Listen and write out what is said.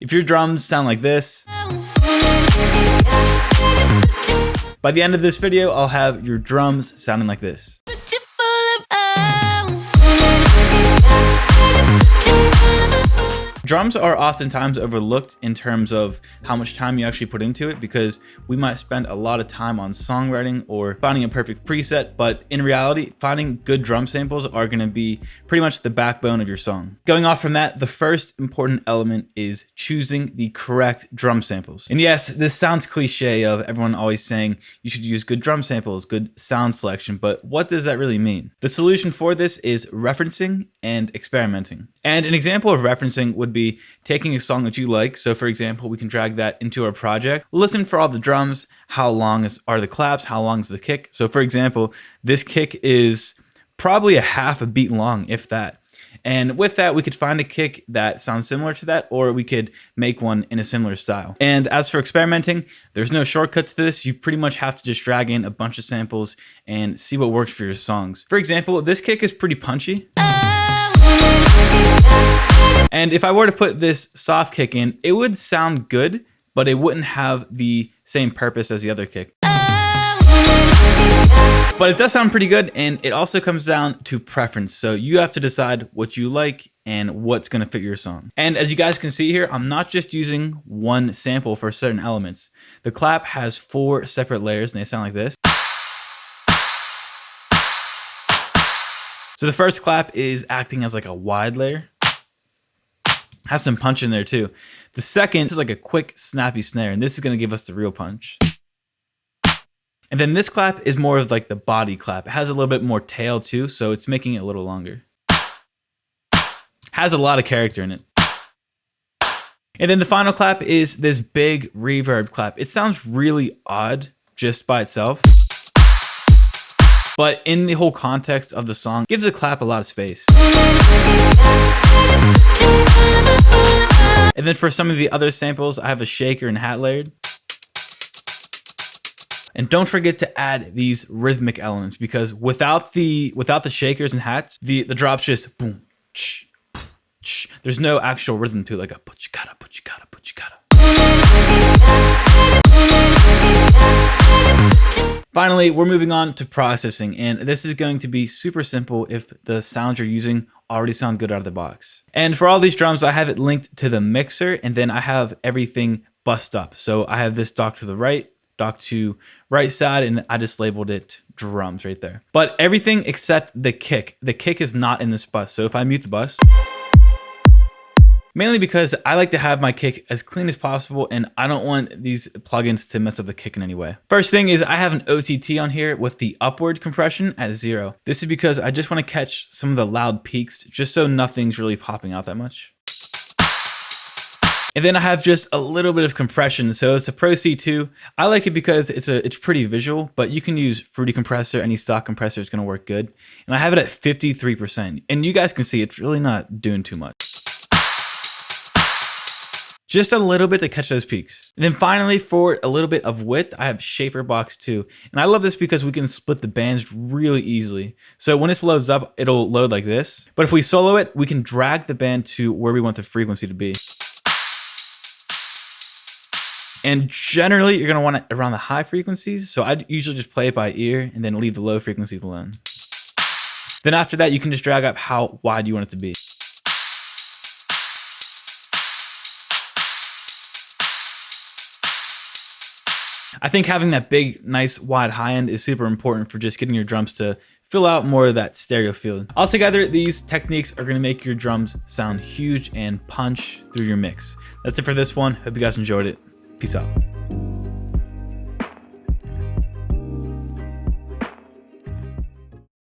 If your drums sound like this, by the end of this video, I'll have your drums sounding like this. Drums are oftentimes overlooked in terms of how much time you actually put into it, because we might spend a lot of time on songwriting or finding a perfect preset, but in reality, finding good drum samples are going to be pretty much the backbone of your song. Going off from that, the first important element is choosing the correct drum samples. And yes, this sounds cliche of everyone always saying you should use good drum samples, good sound selection, but what does that really mean? The solution for this is referencing and experimenting. And an example of referencing would be taking a song that you like. So for example, we can drag that into our project, listen for all the drums, how long are the claps, how long is the kick. So for example, this kick is probably a half a beat long, if that. And with that, we could find a kick that sounds similar to that, or we could make one in a similar style. And as for experimenting, there's no shortcut to this. You pretty much have to just drag in a bunch of samples and see what works for your songs. For example, this kick is pretty punchy. And if I were to put this soft kick in, it would sound good, but it wouldn't have the same purpose as the other kick. But it does sound pretty good, and it also comes down to preference. So you have to decide what you like and what's going to fit your song. And as you guys can see here, I'm not just using one sample for certain elements. The clap has 4 separate layers, and they sound like this. So the first clap is acting as like a wide layer. Has some punch in there too. The second is like a quick snappy snare, and this is going to give us the real punch. And then this clap is more of like the body clap. It has a little bit more tail too, so it's making it a little longer. Has a lot of character in it. And then the final clap is this big reverb clap. It sounds really odd just by itself, but in the whole context of the song, gives the clap a lot of space. And then for some of the other samples, I have a shaker and hat layered. And don't forget to add these rhythmic elements, because without the shakers and hats, the drops just boom, ch, ch. There's no actual rhythm to it, like a puchikata, puchikata, puchikata. Finally, we're moving on to processing, and this is going to be super simple if the sounds you're using already sound good out of the box. And for all these drums, I have it linked to the mixer, and then I have everything bussed up. So I have this dock to the right, dock to right side, and I just labeled it drums right there. But everything except the kick is not in this bus. So if I mute the bus, mainly because I like to have my kick as clean as possible, and I don't want these plugins to mess up the kick in any way. First thing is I have an OTT on here with the upward compression at 0. This is because I just want to catch some of the loud peaks, just so nothing's really popping out that much. And then I have just a little bit of compression. So it's a Pro C2. I like it because it's pretty visual, but you can use Fruity Compressor. Any stock compressor is going to work good. And I have it at 53%. And you guys can see it's really not doing too much. Just a little bit to catch those peaks. And then finally, for a little bit of width, I have Shaper Box 2. And I love this because we can split the bands really easily. So when this loads up, it'll load like this. But if we solo it, we can drag the band to where we want the frequency to be. And generally, you're going to want it around the high frequencies. So I usually just play it by ear and then leave the low frequencies alone. Then after that, you can just drag up how wide you want it to be. I think having that big, nice, wide high end is super important for just getting your drums to fill out more of that stereo feel. Altogether, these techniques are going to make your drums sound huge and punch through your mix. That's it for this one. Hope you guys enjoyed it. Peace out.